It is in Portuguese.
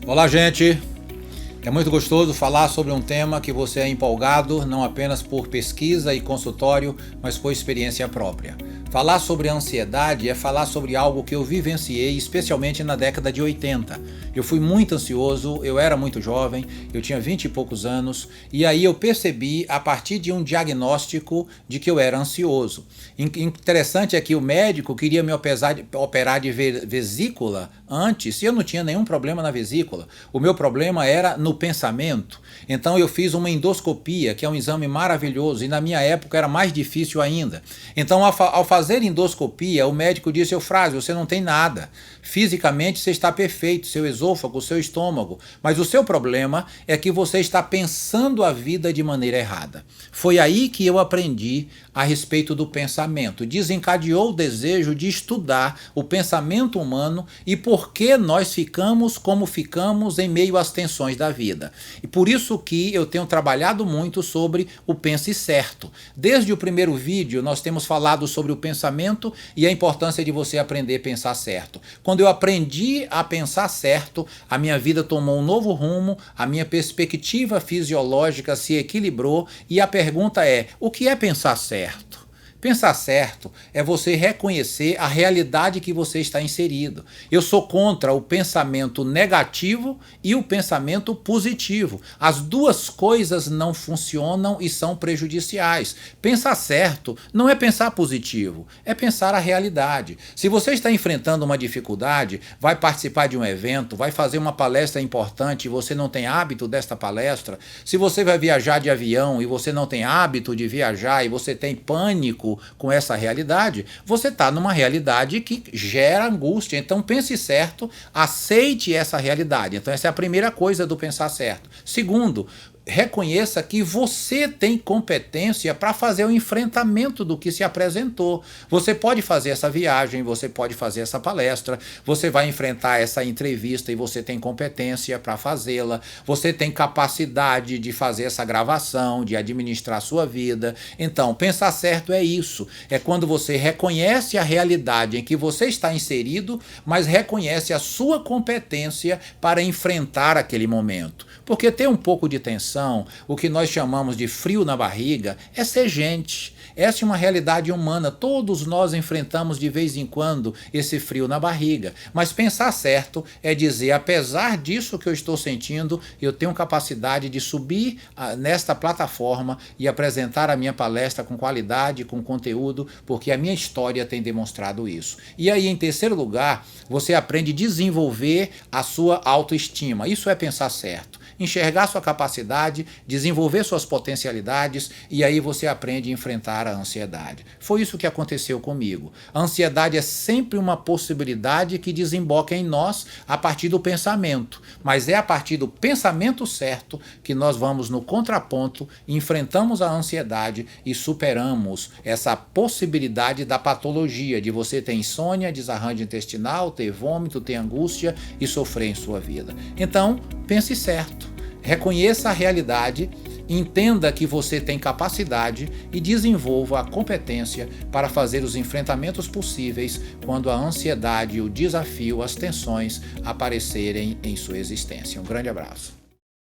Olá, gente! É muito gostoso falar sobre um tema que você é empolgado, não apenas por pesquisa e consultório, mas por experiência própria. Falar sobre ansiedade é falar sobre algo que eu vivenciei, especialmente na década de 80. Eu fui muito ansioso, eu era muito jovem, eu tinha 20 e poucos anos, e aí eu percebi, a partir de um diagnóstico, de que eu era ansioso. Interessante é que o médico queria me operar de vesícula antes, e eu não tinha nenhum problema na vesícula. O meu problema era no pensamento. Então eu fiz uma endoscopia, que é um exame maravilhoso, e na minha época era mais difícil ainda. Então ao fazer endoscopia, o médico disse: Eufrásio, você não tem nada. Fisicamente você está perfeito, seu esôfago, seu estômago, mas o seu problema é que você está pensando a vida de maneira errada. Foi aí que eu aprendi a respeito do pensamento. Desencadeou o desejo de estudar o pensamento humano e por que nós ficamos como ficamos em meio às tensões da vida. E por isso que eu tenho trabalhado muito sobre o pense certo. Desde o primeiro vídeo nós temos falado sobre o pensamento e a importância de você aprender a pensar certo. Quando eu aprendi a pensar certo, a minha vida tomou um novo rumo, a minha perspectiva fisiológica se equilibrou e a pergunta é: o que é pensar certo? Pensar certo é você reconhecer a realidade que você está inserido. Eu sou contra o pensamento negativo e o pensamento positivo. As duas coisas não funcionam e são prejudiciais. Pensar certo não é pensar positivo, é pensar a realidade. Se você está enfrentando uma dificuldade, vai participar de um evento, vai fazer uma palestra importante e você não tem hábito desta palestra, se você vai viajar de avião e você não tem hábito de viajar e você tem pânico com essa realidade, você está numa realidade que gera angústia. Então pense certo, aceite essa realidade. Então essa é a primeira coisa do pensar certo. Segundo, reconheça que você tem competência para fazer o enfrentamento do que se apresentou. Você pode fazer essa viagem, você pode fazer essa palestra, você vai enfrentar essa entrevista e você tem competência para fazê-la, você tem capacidade de fazer essa gravação, de administrar a sua vida. Então, pensar certo é isso, é quando você reconhece a realidade em que você está inserido, mas reconhece a sua competência para enfrentar aquele momento. Porque ter um pouco de tensão, o que nós chamamos de frio na barriga, é ser gente. Essa é uma realidade humana. Todos nós enfrentamos de vez em quando esse frio na barriga. Mas pensar certo é dizer: apesar disso que eu estou sentindo, eu tenho capacidade de subir nesta plataforma e apresentar a minha palestra com qualidade, com conteúdo, porque a minha história tem demonstrado isso. E aí, em terceiro lugar, você aprende a desenvolver a sua autoestima. Isso é pensar certo. Enxergar sua capacidade, desenvolver suas potencialidades, e aí você aprende a enfrentar a ansiedade. Foi isso que aconteceu comigo. A ansiedade é sempre uma possibilidade que desemboca em nós a partir do pensamento, mas é a partir do pensamento certo que nós vamos no contraponto, enfrentamos a ansiedade e superamos essa possibilidade da patologia, de você ter insônia, desarranjo intestinal, ter vômito, ter angústia e sofrer em sua vida. Então, pense certo. Reconheça a realidade, entenda que você tem capacidade e desenvolva a competência para fazer os enfrentamentos possíveis quando a ansiedade, o desafio, as tensões aparecerem em sua existência. Um grande abraço.